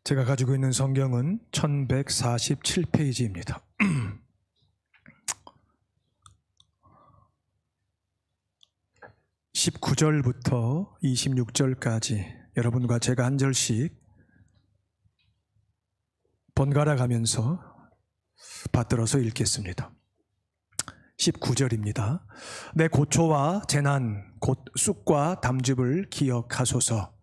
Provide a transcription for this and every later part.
제가 가지고 있는 성경은 1147페이지입니다. 19절부터 26절까지 여러분과 제가 한 절씩 번갈아 가면서 받들어서 읽겠습니다. 19절입니다. 내 고초와 재난 곧 쑥과 담즙을 기억하소서.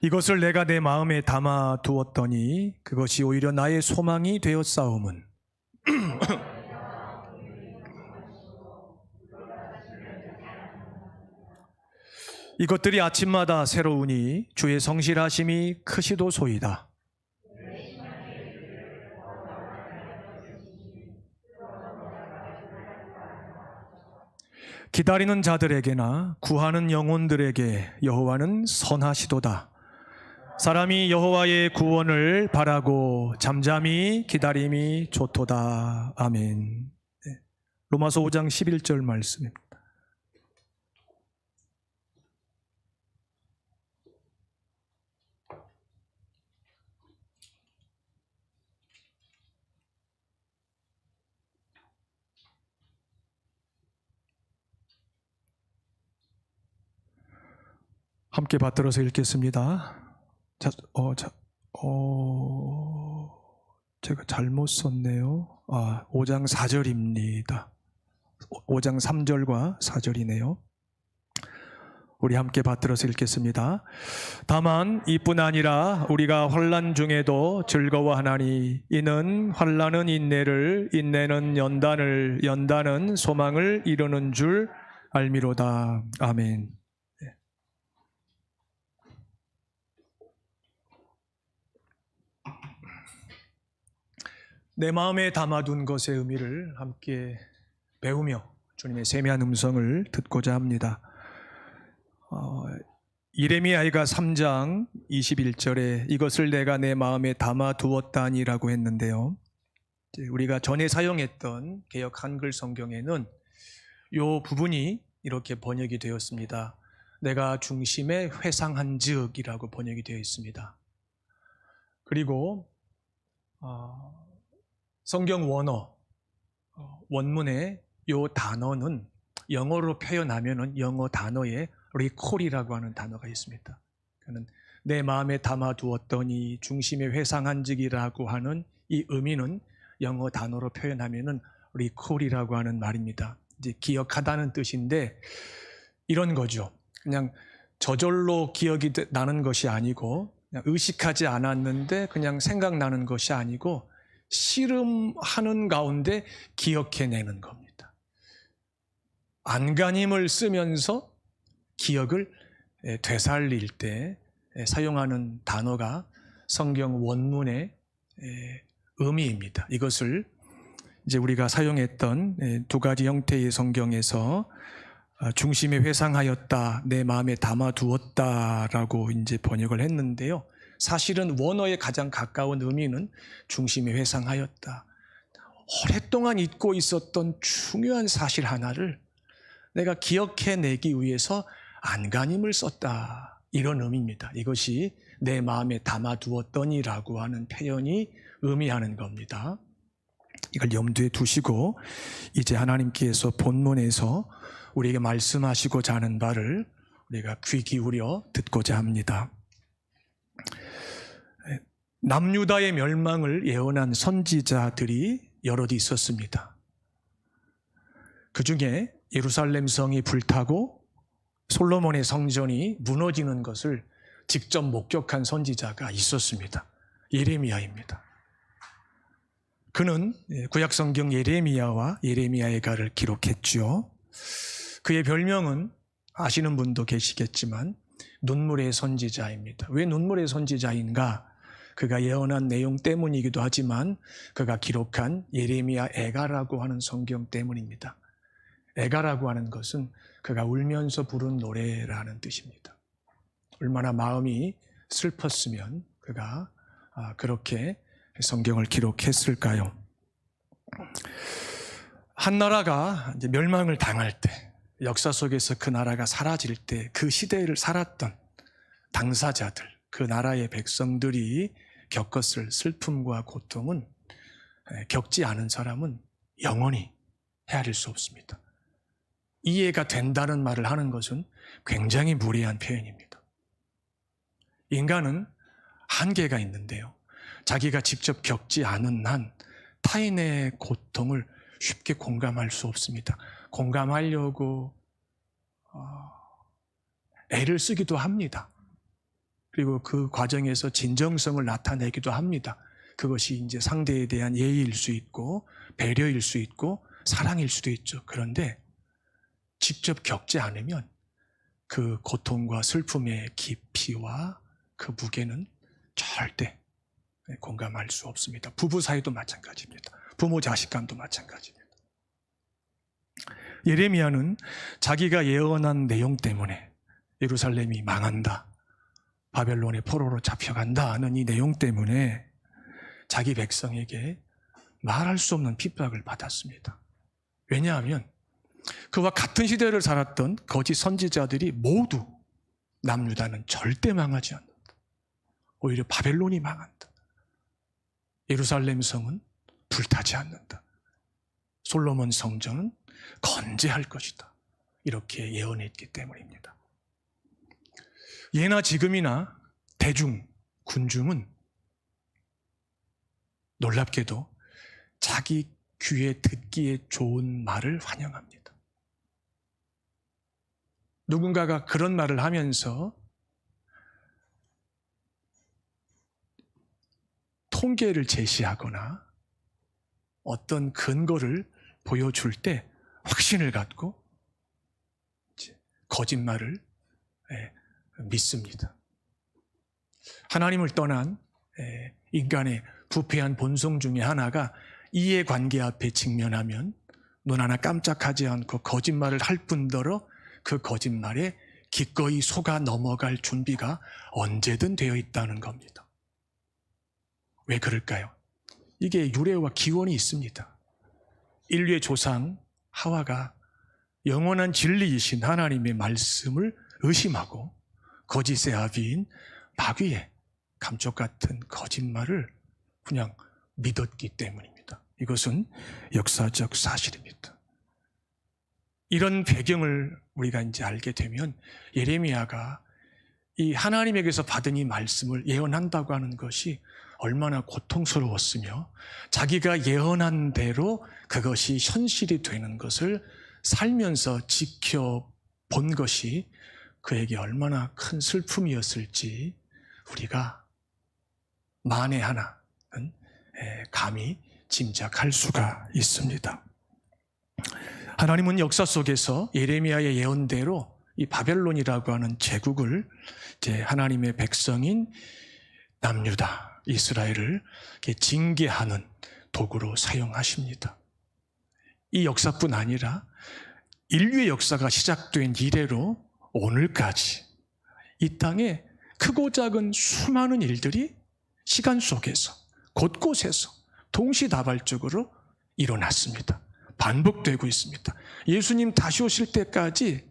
이것을 내가 내 마음에 담아 두었더니 그것이 오히려 나의 소망이 되었사오문. 이것들이 아침마다 새로우니 주의 성실하심이 크시도소이다. 기다리는 자들에게나 구하는 영혼들에게 여호와는 선하시도다. 사람이 여호와의 구원을 바라고 잠잠히 기다림이 좋도다. 아멘. 로마서 5장 11절 말씀입니다. 함께 받들어서 읽겠습니다. 제가 잘못 썼네요. 5장 4절입니다. 5장 3절과 4절이네요. 우리 함께 받들어서 읽겠습니다. 다만 이뿐 아니라 우리가 환난 중에도 즐거워하나니 이는 환난은 인내를, 인내는 연단을, 연단은 소망을 이루는 줄 알미로다. 아멘. 내 마음에 담아둔 것의 의미를 함께 배우며 주님의 세미한 음성을 듣고자 합니다. 예레미야가 3장 21절에 이것을 내가 내 마음에 담아두었다니라고 했는데요. 우리가 전에 사용했던 개역 한글 성경에는 이 부분이 이렇게 번역이 되었습니다. 내가 중심에 회상한 즉이라고 번역이 되어 있습니다. 그리고 성경 원문에 이 단어는 영어로 표현하면은 영어 단어에 recall이라고 하는 단어가 있습니다. 그는 내 마음에 담아두었더니 중심에 회상한즉이라고 하는 이 의미는 영어 단어로 표현하면은 recall이라고 하는 말입니다. 이제 기억하다는 뜻인데 이런 거죠. 그냥 저절로 기억이 나는 것이 아니고 그냥 의식하지 않았는데 그냥 생각나는 것이 아니고 씨름하는 가운데 기억해내는 겁니다. 안간힘을 쓰면서 기억을 되살릴 때 사용하는 단어가 성경 원문의 의미입니다. 이것을 이제 우리가 사용했던 두 가지 형태의 성경에서 중심에 회상하였다, 내 마음에 담아두었다라고 이제 번역을 했는데요. 사실은 원어에 가장 가까운 의미는 중심에 회상하였다. 오랫동안 잊고 있었던 중요한 사실 하나를 내가 기억해내기 위해서 안간힘을 썼다. 이런 의미입니다. 이것이 내 마음에 담아두었더니라고 하는 표현이 의미하는 겁니다. 이걸 염두에 두시고 이제 하나님께서 본문에서 우리에게 말씀하시고자 하는 바를 우리가 귀 기울여 듣고자 합니다. 남유다의 멸망을 예언한 선지자들이 여럿 있었습니다. 그 중에 예루살렘 성이 불타고 솔로몬의 성전이 무너지는 것을 직접 목격한 선지자가 있었습니다. 예레미야입니다. 그는 구약성경 예레미야와 예레미야의가를 기록했죠. 그의 별명은 아시는 분도 계시겠지만 눈물의 선지자입니다. 왜 눈물의 선지자인가? 그가 예언한 내용 때문이기도 하지만 그가 기록한 예레미야 애가라고 하는 성경 때문입니다. 애가라고 하는 것은 그가 울면서 부른 노래라는 뜻입니다. 얼마나 마음이 슬펐으면 그가 그렇게 성경을 기록했을까요? 한 나라가 이제 멸망을 당할 때 역사 속에서 그 나라가 사라질 때 그 시대를 살았던 당사자들, 그 나라의 백성들이 겪었을 슬픔과 고통은 겪지 않은 사람은 영원히 헤아릴 수 없습니다. 이해가 된다는 말을 하는 것은 굉장히 무례한 표현입니다. 인간은 한계가 있는데요, 자기가 직접 겪지 않은 한 타인의 고통을 쉽게 공감할 수 없습니다. 공감하려고 애를 쓰기도 합니다. 그리고 그 과정에서 진정성을 나타내기도 합니다. 그것이 이제 상대에 대한 예의일 수 있고 배려일 수 있고 사랑일 수도 있죠. 그런데 직접 겪지 않으면 그 고통과 슬픔의 깊이와 그 무게는 절대 공감할 수 없습니다. 부부 사이도 마찬가지입니다. 부모 자식 간도 마찬가지입니다. 예레미야는 자기가 예언한 내용 때문에 예루살렘이 망한다, 바벨론의 포로로 잡혀간다 하는 이 내용 때문에 자기 백성에게 말할 수 없는 핍박을 받았습니다. 왜냐하면 그와 같은 시대를 살았던 거짓 선지자들이 모두 남유다는 절대 망하지 않는다, 오히려 바벨론이 망한다, 예루살렘 성은 불타지 않는다, 솔로몬 성전은 건재할 것이다, 이렇게 예언했기 때문입니다. 예나 지금이나 대중, 군중은 놀랍게도 자기 귀에 듣기에 좋은 말을 환영합니다. 누군가가 그런 말을 하면서 통계를 제시하거나 어떤 근거를 보여줄 때 확신을 갖고 거짓말을 믿습니다. 하나님을 떠난 인간의 부패한 본성 중에 하나가 이해관계 앞에 직면하면 눈 하나 깜짝하지 않고 거짓말을 할 뿐더러 그 거짓말에 기꺼이 속아 넘어갈 준비가 언제든 되어 있다는 겁니다. 왜 그럴까요? 이게 유래와 기원이 있습니다. 인류의 조상 하와가 영원한 진리이신 하나님의 말씀을 의심하고 거짓의 아비인 마귀의 감쪽 같은 거짓말을 그냥 믿었기 때문입니다. 이것은 역사적 사실입니다. 이런 배경을 우리가 이제 알게 되면 예레미야가 이 하나님에게서 받은 이 말씀을 예언한다고 하는 것이 얼마나 고통스러웠으며 자기가 예언한 대로 그것이 현실이 되는 것을 살면서 지켜본 것이 그에게 얼마나 큰 슬픔이었을지 우리가 만에 하나는 감히 짐작할 수가 있습니다. 하나님은 역사 속에서 예레미야의 예언대로 이 바벨론이라고 하는 제국을 이제 하나님의 백성인 남유다, 이스라엘을 징계하는 도구로 사용하십니다. 이 역사뿐 아니라 인류의 역사가 시작된 이래로 오늘까지 이 땅에 크고 작은 수많은 일들이 시간 속에서 곳곳에서 동시다발적으로 일어났습니다. 반복되고 있습니다. 예수님 다시 오실 때까지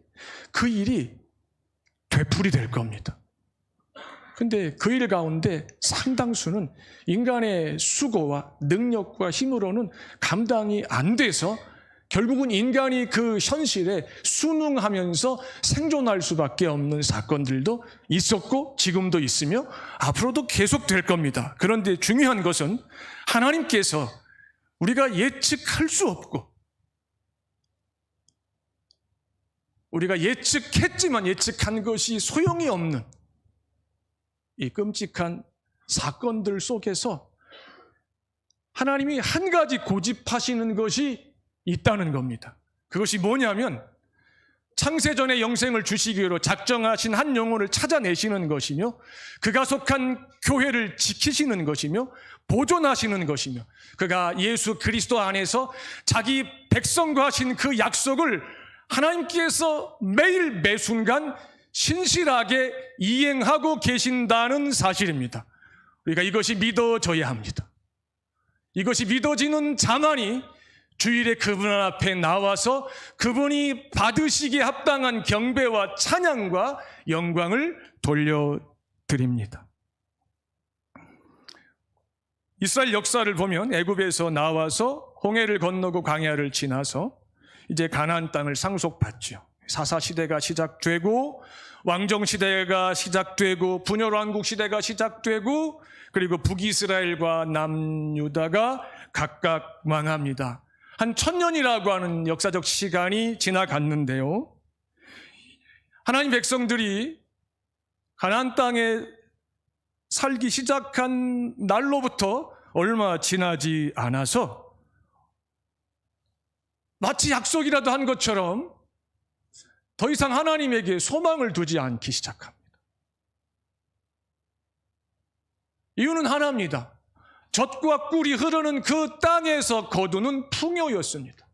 그 일이 되풀이될 겁니다. 근데 그 일 가운데 상당수는 인간의 수고와 능력과 힘으로는 감당이 안 돼서 결국은 인간이 그 현실에 순응하면서 생존할 수밖에 없는 사건들도 있었고 지금도 있으며 앞으로도 계속 될 겁니다. 그런데 중요한 것은 하나님께서 우리가 예측할 수 없고 우리가 예측했지만 예측한 것이 소용이 없는 이 끔찍한 사건들 속에서 하나님이 한 가지 고집하시는 것이 있다는 겁니다. 그것이 뭐냐면 창세전에 영생을 주시기 위로 작정하신 한 영혼을 찾아내시는 것이며 그가 속한 교회를 지키시는 것이며 보존하시는 것이며 그가 예수 그리스도 안에서 자기 백성과 하신 그 약속을 하나님께서 매일 매순간 신실하게 이행하고 계신다는 사실입니다. 우리가 이것이 믿어져야 합니다. 이것이 믿어지는 자만이 주일에 그분 앞에 나와서 그분이 받으시기에 합당한 경배와 찬양과 영광을 돌려드립니다. 이스라엘 역사를 보면 애굽에서 나와서 홍해를 건너고 광야를 지나서 이제 가나안 땅을 상속받죠. 사사시대가 시작되고 왕정시대가 시작되고 분열왕국 시대가 시작되고 그리고 북이스라엘과 남유다가 각각 망합니다. 한 1000년이라고 하는 역사적 시간이 지나갔는데요. 하나님 백성들이 가나안 땅에 살기 시작한 날로부터 얼마 지나지 않아서 마치 약속이라도 한 것처럼 더 이상 하나님에게 소망을 두지 않기 시작합니다. 이유는 하나입니다. 젖과 꿀이 흐르는 그 땅에서 거두는 풍요였습니다.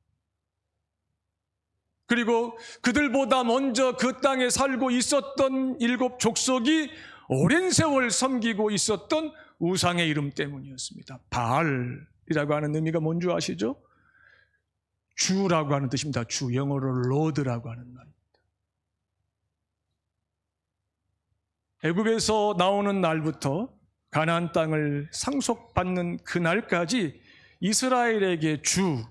그리고 그들보다 먼저 그 땅에 살고 있었던 7 족속이 오랜 세월 섬기고 있었던 우상의 이름 때문이었습니다. 바알이라고 하는 의미가 뭔지 아시죠? 주라고 하는 뜻입니다. 주, 영어로 로드라고 하는 말입니다. 애굽에서 나오는 날부터 가나안 땅을 상속받는 그날까지 이스라엘에게 주,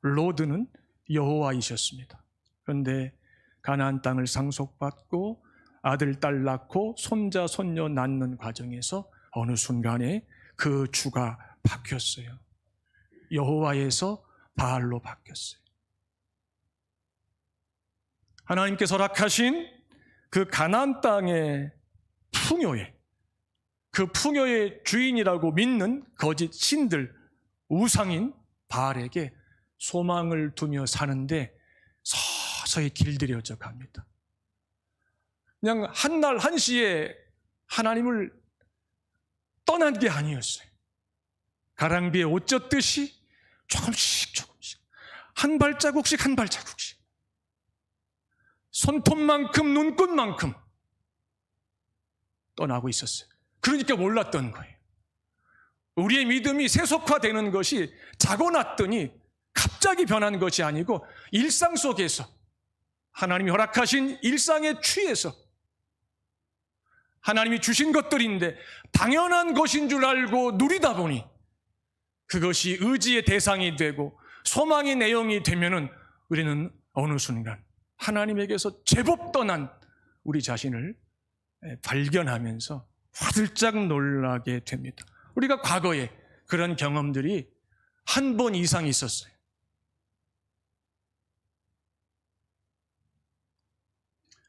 로드는 여호와이셨습니다. 그런데 가나안 땅을 상속받고 아들, 딸 낳고 손자, 손녀 낳는 과정에서 어느 순간에 그 주가 바뀌었어요. 여호와에서 바알로 바뀌었어요. 하나님께서 허락하신 그 가나안 땅의 풍요에, 그 풍요의 주인이라고 믿는 거짓 신들, 우상인 바알에게 소망을 두며 사는데 서서히 길들여져 갑니다. 그냥 한날 한시에 하나님을 떠난 게 아니었어요. 가랑비에 옷 젖듯이 조금씩 한 발자국씩 한 발자국씩 손톱만큼 눈꽃만큼 떠나고 있었어요. 그러니까 몰랐던 거예요. 우리의 믿음이 세속화되는 것이 자고 났더니 갑자기 변한 것이 아니고 일상 속에서 하나님이 허락하신 일상에 취해서 하나님이 주신 것들인데 당연한 것인 줄 알고 누리다 보니 그것이 의지의 대상이 되고 소망의 내용이 되면은 우리는 어느 순간 하나님에게서 제법 떠난 우리 자신을 발견하면서 화들짝 놀라게 됩니다. 우리가 과거에 그런 경험들이 한 번 이상 있었어요.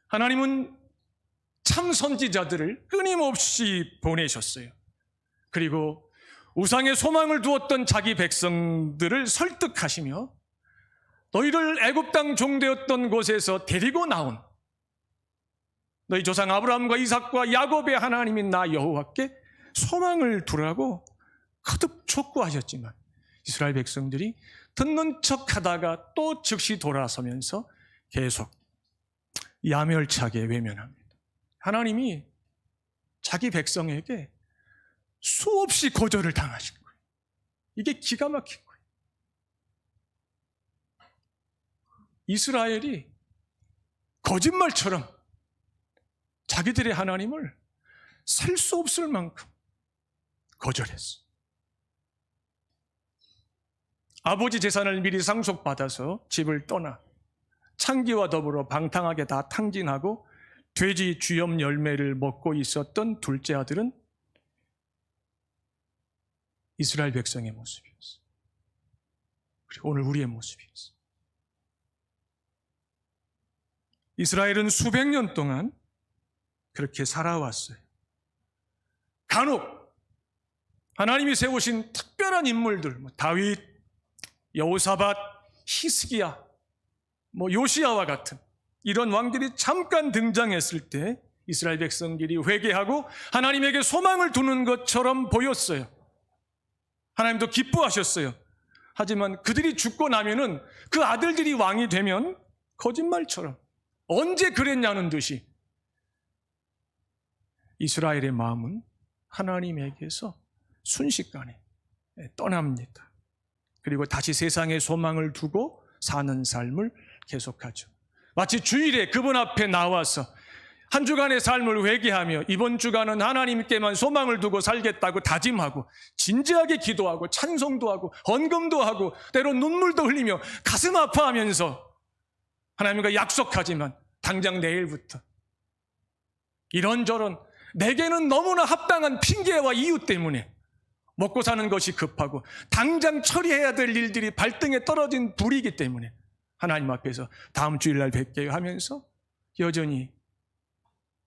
하나님은 참 선지자들을 끊임없이 보내셨어요. 그리고 우상의 소망을 두었던 자기 백성들을 설득하시며 너희를 애굽 땅 종되었던 곳에서 데리고 나온 너희 조상 아브라함과 이삭과 야곱의 하나님인 나 여호와께 소망을 두라고 거듭 촉구하셨지만 이스라엘 백성들이 듣는 척하다가 또 즉시 돌아서면서 계속 야멸차게 외면합니다. 하나님이 자기 백성에게 수없이 거절을 당하신 거예요. 이게 기가 막힌 거예요. 이스라엘이 거짓말처럼 자기들의 하나님을 살 수 없을 만큼 거절했어. 아버지 재산을 미리 상속받아서 집을 떠나 창기와 더불어 방탕하게 다 탕진하고 돼지 쥐염 열매를 먹고 있었던 둘째 아들은 이스라엘 백성의 모습이었어요. 그리고 오늘 우리의 모습이었어요. 이스라엘은 수백 년 동안 그렇게 살아왔어요. 간혹 하나님이 세우신 특별한 인물들, 다윗, 여호사밧, 히스기야, 요시야와 같은 이런 왕들이 잠깐 등장했을 때 이스라엘 백성들이 회개하고 하나님에게 소망을 두는 것처럼 보였어요. 하나님도 기뻐하셨어요. 하지만 그들이 죽고 나면은 그 아들들이 왕이 되면 거짓말처럼 언제 그랬냐는 듯이 이스라엘의 마음은 하나님에게서 순식간에 떠납니다. 그리고 다시 세상에 소망을 두고 사는 삶을 계속하죠. 마치 주일에 그분 앞에 나와서 한 주간의 삶을 회개하며 이번 주간은 하나님께만 소망을 두고 살겠다고 다짐하고 진지하게 기도하고 찬송도 하고 헌금도 하고 때론 눈물도 흘리며 가슴 아파하면서 하나님과 약속하지만 당장 내일부터 이런저런 내게는 너무나 합당한 핑계와 이유 때문에 먹고 사는 것이 급하고 당장 처리해야 될 일들이 발등에 떨어진 불이기 때문에 하나님 앞에서 다음 주일날 뵐게요 하면서 여전히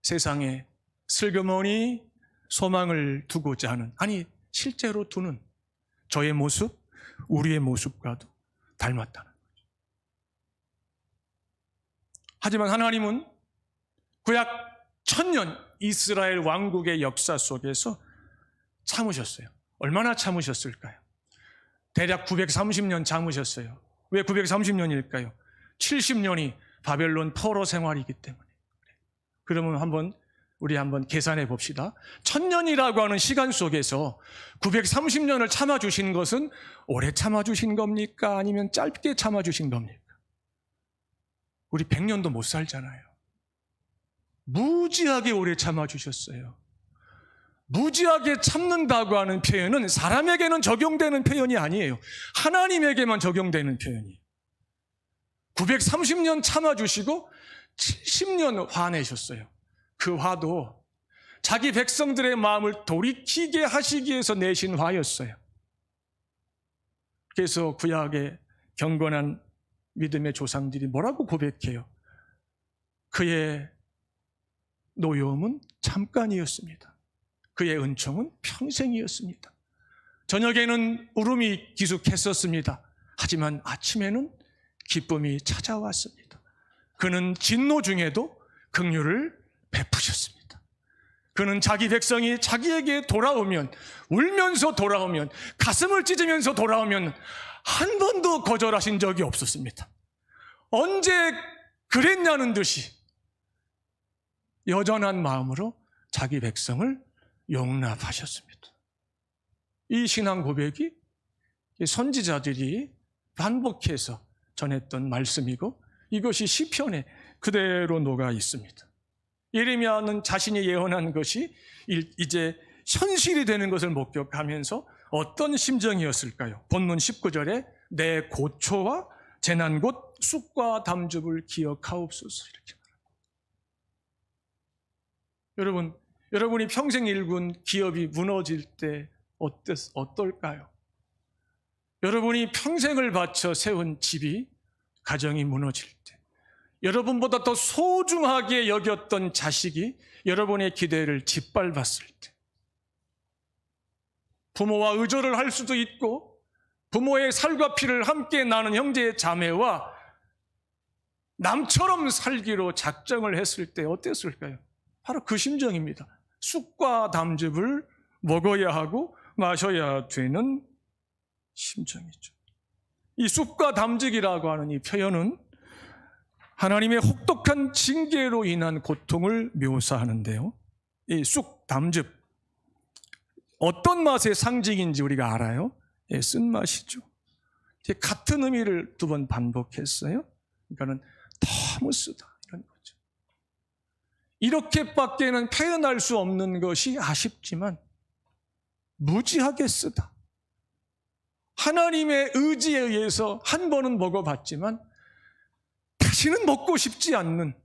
세상에 슬그머니 소망을 두고자 하는, 아니 실제로 두는 저의 모습, 우리의 모습과도 닮았다는 거죠. 하지만 하나님은 구약 1000년 이스라엘 왕국의 역사 속에서 참으셨어요. 얼마나 참으셨을까요? 대략 930년 참으셨어요. 왜 930년일까요? 70년이 바벨론 포로 생활이기 때문에. 그러면 우리 한번 계산해 봅시다. 1000년이라고 하는 시간 속에서 930년을 참아주신 것은 오래 참아주신 겁니까? 아니면 짧게 참아주신 겁니까? 우리 100년도 못 살잖아요. 무지하게 오래 참아주셨어요. 무지하게 참는다고 하는 표현은 사람에게는 적용되는 표현이 아니에요. 하나님에게만 적용되는 표현이에요. 930년 참아주시고 70년 화내셨어요. 그 화도 자기 백성들의 마음을 돌이키게 하시기 위해서 내신 화였어요. 그래서 구약의 경건한 믿음의 조상들이 뭐라고 고백해요? 그의 노여움은 잠깐이었습니다. 그의 은총은 평생이었습니다. 저녁에는 울음이 기숙했었습니다. 하지만 아침에는 기쁨이 찾아왔습니다. 그는 진노 중에도 긍휼을 베푸셨습니다. 그는 자기 백성이 자기에게 돌아오면, 울면서 돌아오면, 가슴을 찢으면서 돌아오면 한 번도 거절하신 적이 없었습니다. 언제 그랬냐는 듯이 여전한 마음으로 자기 백성을 용납하셨습니다. 이 신앙 고백이 선지자들이 반복해서 전했던 말씀이고 이것이 시편에 그대로 녹아 있습니다. 예레미야는 자신이 예언한 것이 이제 현실이 되는 것을 목격하면서 어떤 심정이었을까요? 본문 19절에 내 고초와 재난 곧 쑥과 담즙을 기억하옵소서 이렇게 말합니다. 여러분이 평생 일군 기업이 무너질 때 어떨까요? 여러분이 평생을 바쳐 세운 집이, 가정이 무너질 때, 여러분보다 더 소중하게 여겼던 자식이 여러분의 기대를 짓밟았을 때, 부모와 의절을 할 수도 있고 부모의 살과 피를 함께 나눈 형제 자매와 남처럼 살기로 작정을 했을 때 어땠을까요? 바로 그 심정입니다. 쑥과 담즙을 먹어야 하고 마셔야 되는 심정이죠. 이 쑥과 담즙이라고 하는 이 표현은 하나님의 혹독한 징계로 인한 고통을 묘사하는데요. 이 쑥, 담즙, 어떤 맛의 상징인지 우리가 알아요? 예, 쓴맛이죠. 같은 의미를 두 번 반복했어요. 그러니까는 너무 쓰다 이런 거죠. 이렇게밖에는 표현할 수 없는 것이 아쉽지만 무지하게 쓰다. 하나님의 의지에 의해서 한 번은 먹어봤지만 다시는 먹고 싶지 않는,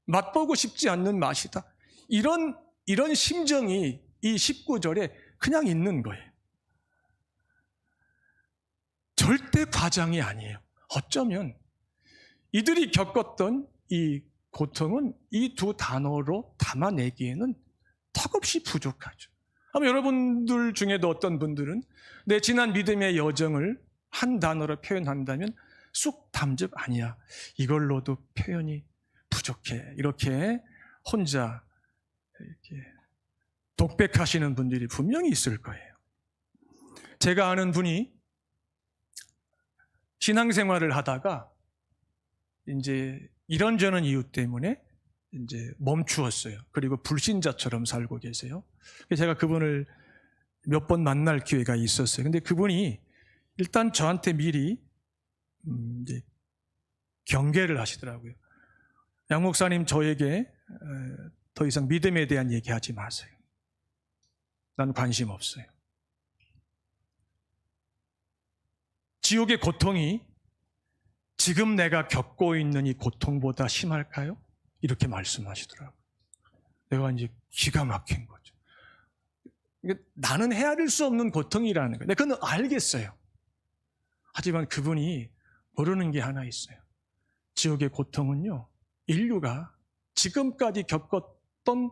맛보고 싶지 않는 맛이다. 이런 심정이 이 19절에 그냥 있는 거예요. 절대 과장이 아니에요. 어쩌면 이들이 겪었던 이 고통은 이 두 단어로 담아내기에는 턱없이 부족하죠. 아마 여러분들 중에도 어떤 분들은 내 지난 믿음의 여정을 한 단어로 표현한다면 쑥 담즙 아니야, 이걸로도 표현이 부족해, 이렇게 혼자 이렇게 독백하시는 분들이 분명히 있을 거예요. 제가 아는 분이 신앙생활을 하다가 이제 이런저런 이유 때문에 이제 멈추었어요. 그리고 불신자처럼 살고 계세요. 제가 그분을 몇 번 만날 기회가 있었어요. 근데 그분이 일단 저한테 미리 이제 경계를 하시더라고요. 양 목사님, 저에게 더 이상 믿음에 대한 얘기하지 마세요. 난 관심 없어요. 지옥의 고통이 지금 내가 겪고 있는 이 고통보다 심할까요? 이렇게 말씀하시더라고요. 내가 이제 기가 막힌 거죠. 나는 헤아릴 수 없는 고통이라는 거예요. 그건 알겠어요. 하지만 그분이 모르는 게 하나 있어요. 지옥의 고통은요, 인류가 지금까지 겪었던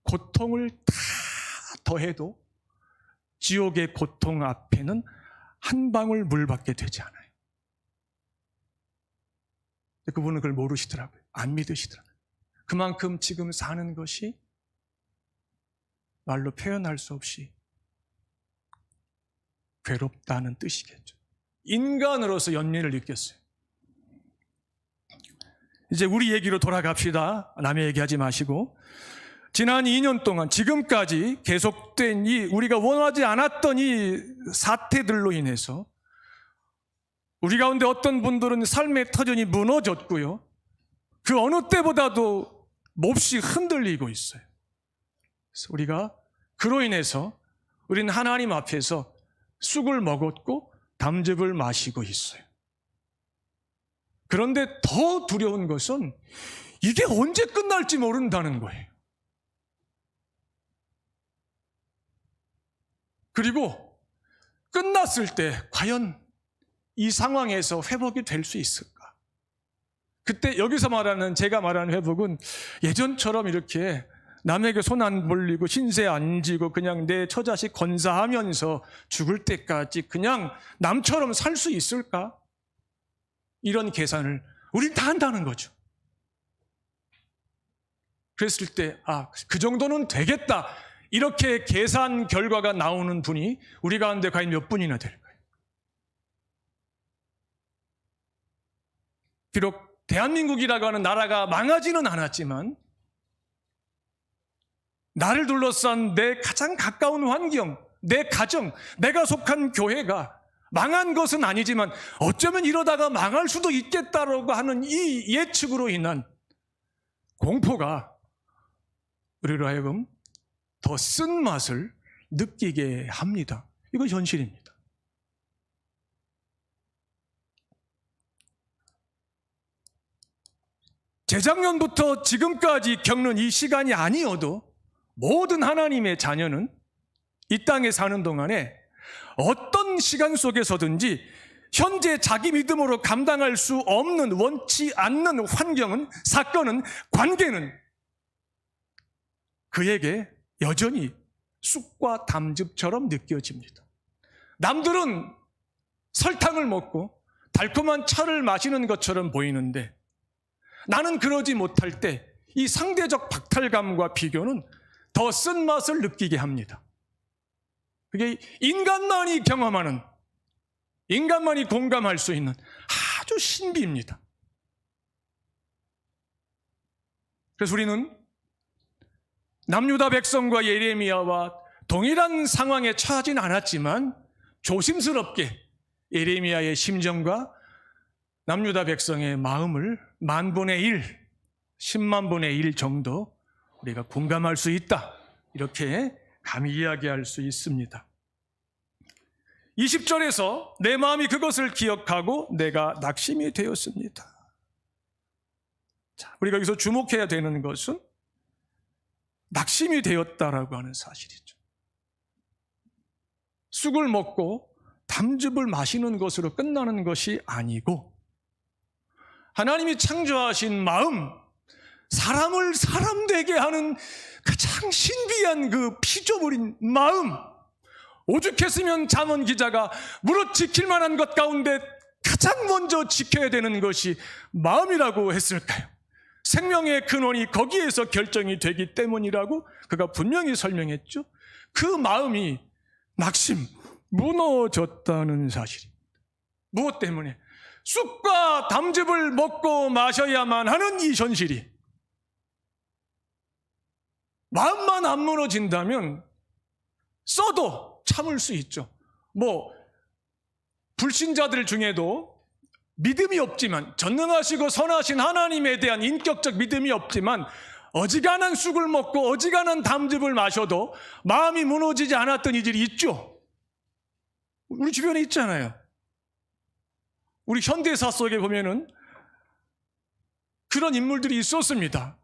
고통을 다 더해도 지옥의 고통 앞에는 한 방울 물밖에 되지 않아요. 그분은 그걸 모르시더라고요. 안 믿으시더라고요. 그만큼 지금 사는 것이 말로 표현할 수 없이 괴롭다는 뜻이겠죠. 인간으로서 연민을 느꼈어요. 이제 우리 얘기로 돌아갑시다. 남의 얘기하지 마시고, 지난 2년 동안 지금까지 계속된 이 우리가 원하지 않았던 이 사태들로 인해서 우리 가운데 어떤 분들은 삶의 터전이 무너졌고요, 그 어느 때보다도 몹시 흔들리고 있어요. 그래서 우리가 그로 인해서 우리는 하나님 앞에서 쑥을 먹었고 담즙을 마시고 있어요. 그런데 더 두려운 것은 이게 언제 끝날지 모른다는 거예요. 그리고 끝났을 때 과연 이 상황에서 회복이 될 수 있을까? 그때 여기서 말하는, 제가 말하는 회복은 예전처럼 이렇게 남에게 손 안 벌리고 신세 안 지고 그냥 내 처자식 건사하면서 죽을 때까지 그냥 남처럼 살 수 있을까? 이런 계산을 우린 다 한다는 거죠. 그랬을 때 그 정도는 되겠다, 이렇게 계산 결과가 나오는 분이 우리 가운데 과연 몇 분이나 될까요? 비록 대한민국이라고 하는 나라가 망하지는 않았지만 나를 둘러싼 내 가장 가까운 환경, 내 가정, 내가 속한 교회가 망한 것은 아니지만 어쩌면 이러다가 망할 수도 있겠다라고 하는 이 예측으로 인한 공포가 우리로 하여금 더 쓴맛을 느끼게 합니다. 이거 현실입니다. 재작년부터 지금까지 겪는 이 시간이 아니어도 모든 하나님의 자녀는 이 땅에 사는 동안에 어떤 시간 속에서든지 현재 자기 믿음으로 감당할 수 없는, 원치 않는 환경은, 사건은, 관계는 그에게 여전히 쑥과 담즙처럼 느껴집니다. 남들은 설탕을 먹고 달콤한 차를 마시는 것처럼 보이는데 나는 그러지 못할 때 이 상대적 박탈감과 비교는 더 쓴맛을 느끼게 합니다. 그게 인간만이 경험하는, 인간만이 공감할 수 있는 아주 신비입니다. 그래서 우리는 남유다 백성과 예레미야와 동일한 상황에 처하진 않았지만 조심스럽게 예레미야의 심정과 남유다 백성의 마음을 10,000분의 1, 100,000분의 1 정도 우리가 공감할 수 있다, 이렇게 감히 이야기할 수 있습니다. 20절에서 내 마음이 그것을 기억하고 내가 낙심이 되었습니다. 자, 우리가 여기서 주목해야 되는 것은 낙심이 되었다라고 하는 사실이죠. 쑥을 먹고 담즙을 마시는 것으로 끝나는 것이 아니고 하나님이 창조하신 마음, 사람을 사람 되게 하는 가장 신비한 그 피조물인 마음, 오죽했으면 잠언 기자가 무릇 지킬 만한 것 가운데 가장 먼저 지켜야 되는 것이 마음이라고 했을까요? 생명의 근원이 거기에서 결정이 되기 때문이라고 그가 분명히 설명했죠. 그 마음이 낙심, 무너졌다는 사실입니다. 무엇 때문에? 쑥과 담즙을 먹고 마셔야만 하는 이 현실이, 마음만 안 무너진다면 써도 참을 수 있죠. 불신자들 중에도 믿음이 없지만, 전능하시고 선하신 하나님에 대한 인격적 믿음이 없지만 어지간한 쑥을 먹고 어지간한 담즙을 마셔도 마음이 무너지지 않았던 이들이 있죠. 우리 주변에 있잖아요. 우리 현대사 속에 보면은 그런 인물들이 있었습니다.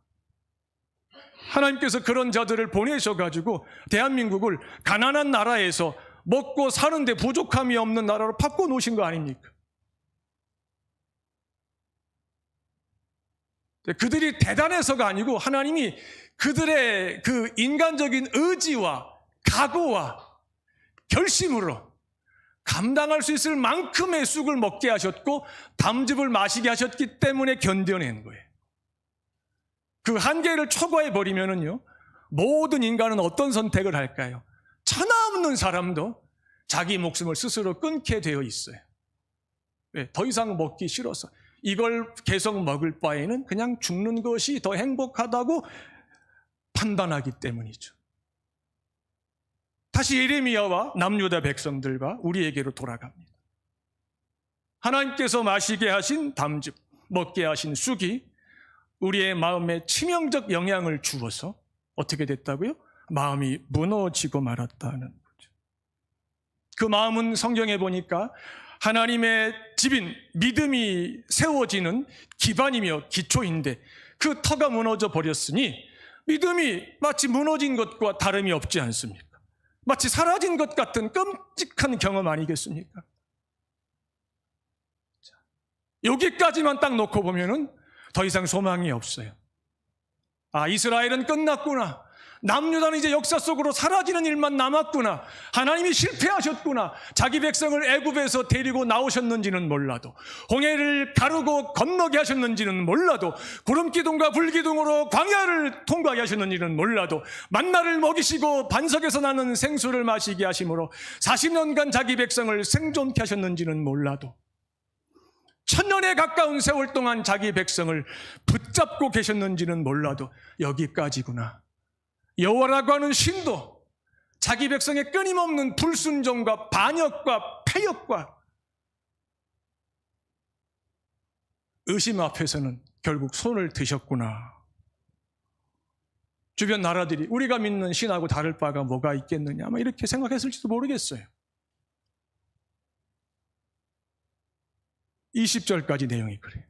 하나님께서 그런 자들을 보내셔가지고 대한민국을 가난한 나라에서 먹고 사는데 부족함이 없는 나라로 바꿔놓으신 거 아닙니까? 그들이 대단해서가 아니고 하나님이 그들의 그 인간적인 의지와 각오와 결심으로 감당할 수 있을 만큼의 쑥을 먹게 하셨고 담즙을 마시게 하셨기 때문에 견뎌낸 거예요. 그 한계를 초과해 버리면은요, 모든 인간은 어떤 선택을 할까요? 천하 없는 사람도 자기 목숨을 스스로 끊게 되어 있어요. 왜? 더 이상 먹기 싫어서. 이걸 계속 먹을 바에는 그냥 죽는 것이 더 행복하다고 판단하기 때문이죠. 다시 예레미야와 남유다 백성들과 우리에게로 돌아갑니다. 하나님께서 마시게 하신 담즙, 먹게 하신 쑥이 우리의 마음에 치명적 영향을 주어서 어떻게 됐다고요? 마음이 무너지고 말았다는 거죠. 그 마음은 성경에 보니까 하나님의 집인 믿음이 세워지는 기반이며 기초인데 그 터가 무너져 버렸으니 믿음이 마치 무너진 것과 다름이 없지 않습니까? 마치 사라진 것 같은 끔찍한 경험 아니겠습니까? 여기까지만 딱 놓고 보면은 더 이상 소망이 없어요. 아, 이스라엘은 끝났구나. 남유다는 이제 역사 속으로 사라지는 일만 남았구나. 하나님이 실패하셨구나. 자기 백성을 애굽에서 데리고 나오셨는지는 몰라도, 홍해를 가르고 건너게 하셨는지는 몰라도, 구름기둥과 불기둥으로 광야를 통과하게 하셨는지는 몰라도, 만나를 먹이시고 반석에서 나는 생수를 마시게 하심으로 40년간 자기 백성을 생존케 하셨는지는 몰라도, 1000년에 가까운 세월 동안 자기 백성을 붙잡고 계셨는지는 몰라도 여기까지구나. 여호와라고 하는 신도 자기 백성의 끊임없는 불순종과 반역과 패역과 의심 앞에서는 결국 손을 드셨구나. 주변 나라들이 우리가 믿는 신하고 다를 바가 뭐가 있겠느냐, 아마 이렇게 생각했을지도 모르겠어요. 20절까지 내용이 그래요.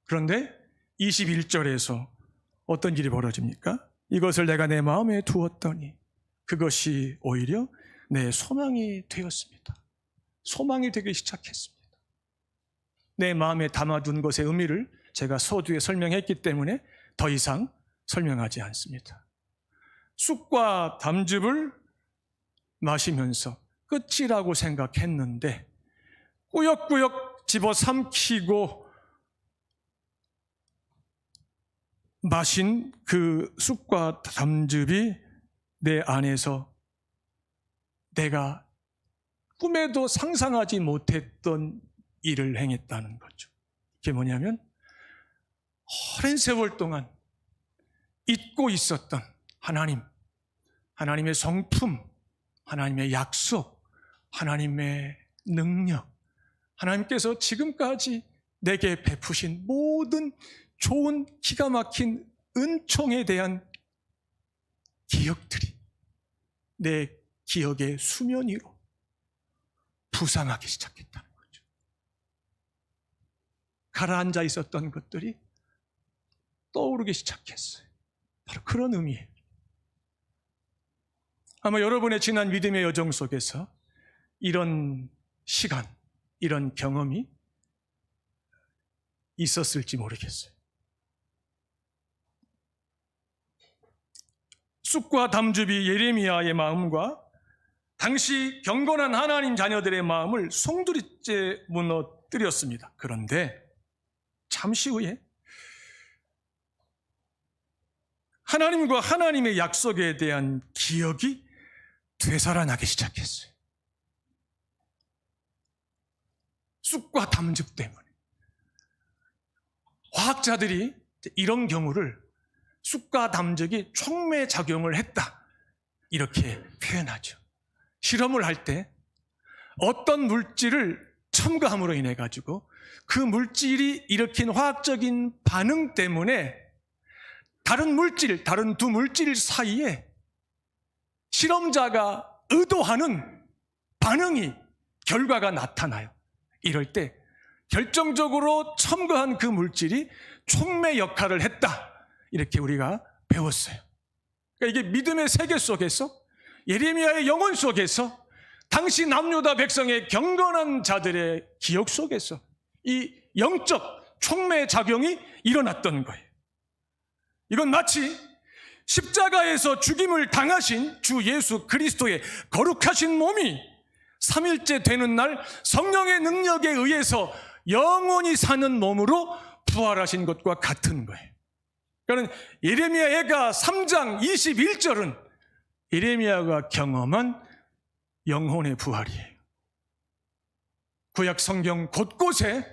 그런데 21절에서 어떤 일이 벌어집니까? 이것을 내가 내 마음에 두었더니 그것이 오히려 내 소망이 되었습니다. 소망이 되기 시작했습니다. 내 마음에 담아둔 것의 의미를 제가 서두에 설명했기 때문에 더 이상 설명하지 않습니다. 쑥과 담즙을 마시면서 끝이라고 생각했는데 꾸역꾸역 집어삼키고 마신 그 쑥과 담즙이 내 안에서 내가 꿈에도 상상하지 못했던 일을 행했다는 거죠. 그게 뭐냐면 오랜 세월 동안 잊고 있었던 하나님, 하나님의 성품, 하나님의 약속, 하나님의 능력, 하나님께서 지금까지 내게 베푸신 모든 좋은 기가 막힌 은총에 대한 기억들이 내 기억의 수면 위로 부상하기 시작했다는 거죠. 가라앉아 있었던 것들이 떠오르기 시작했어요. 바로 그런 의미예요. 아마 여러분의 지난 믿음의 여정 속에서 이런 시간, 이런 경험이 있었을지 모르겠어요. 쑥과 담즙이 예레미야의 마음과 당시 경건한 하나님 자녀들의 마음을 송두리째 무너뜨렸습니다. 그런데 잠시 후에 하나님과 하나님의 약속에 대한 기억이 되살아나기 시작했어요. 쑥과 담즙 때문에. 화학자들이 이런 경우를 쑥과 담즙이 촉매작용을 했다, 이렇게 표현하죠. 실험을 할 때 어떤 물질을 첨가함으로 인해 가지고 그 물질이 일으킨 화학적인 반응 때문에 다른 두 물질 사이에 실험자가 의도하는 반응이 결과가 나타나요. 이럴 때 결정적으로 첨가한 그 물질이 촉매 역할을 했다. 이렇게 우리가 배웠어요. 그러니까 이게 믿음의 세계 속에서 예레미야의 영혼 속에서 당시 남유다 백성의 경건한 자들의 기억 속에서 이 영적 촉매 작용이 일어났던 거예요. 이건 마치 십자가에서 죽임을 당하신 주 예수 그리스도의 거룩하신 몸이 3일째 되는 날 성령의 능력에 의해서 영원히 사는 몸으로 부활하신 것과 같은 거예요. 그러니까 예레미야가 3장 21절은 예레미야가 경험한 영혼의 부활이에요. 구약 성경 곳곳에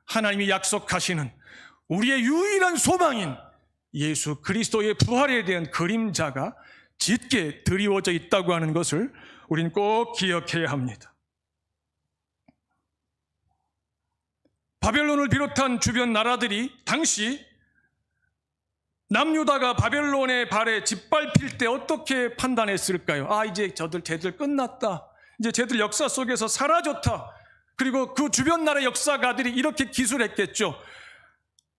하나님이 약속하시는 우리의 유일한 소망인 예수 그리스도의 부활에 대한 그림자가 짙게 드리워져 있다고 하는 것을 우린 꼭 기억해야 합니다. 바벨론을 비롯한 주변 나라들이 당시 남유다가 바벨론의 발에 짓밟힐 때 어떻게 판단했을까요? 이제 쟤들 끝났다. 이제 쟤들 역사 속에서 사라졌다. 그리고 그 주변 나라 역사가들이 이렇게 기술했겠죠.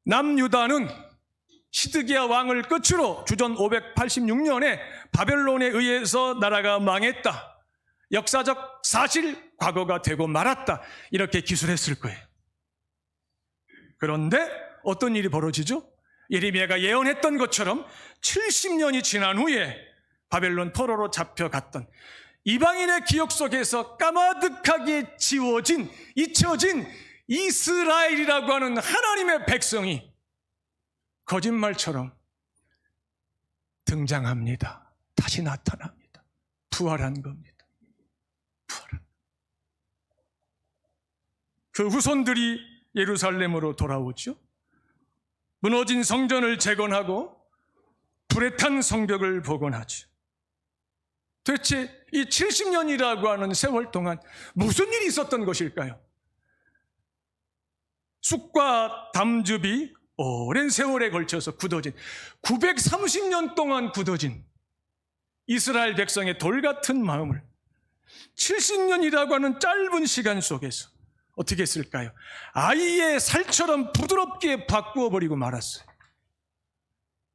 남유다는 시드기야 왕을 끝으로 주전 586년에 바벨론에 의해서 나라가 망했다. 역사적 사실, 과거가 되고 말았다. 이렇게 기술했을 거예요. 그런데 어떤 일이 벌어지죠? 예레미야가 예언했던 것처럼 70년이 지난 후에 바벨론 포로로 잡혀갔던 이방인의 기억 속에서 까마득하게 지워진, 잊혀진 이스라엘이라고 하는 하나님의 백성이 거짓말처럼 등장합니다. 다시 나타납니다. 부활한 겁니다. 그 후손들이 예루살렘으로 돌아오죠. 무너진 성전을 재건하고 불에 탄 성벽을 복원하죠. 도대체 이 70년이라고 하는 세월 동안 무슨 일이 있었던 것일까요? 쑥과 담즙이 오랜 세월에 걸쳐서 굳어진 930년 동안 굳어진 이스라엘 백성의 돌 같은 마음을 70년이라고 하는 짧은 시간 속에서 어떻게 했을까요? 아이의 살처럼 부드럽게 바꾸어 버리고 말았어요.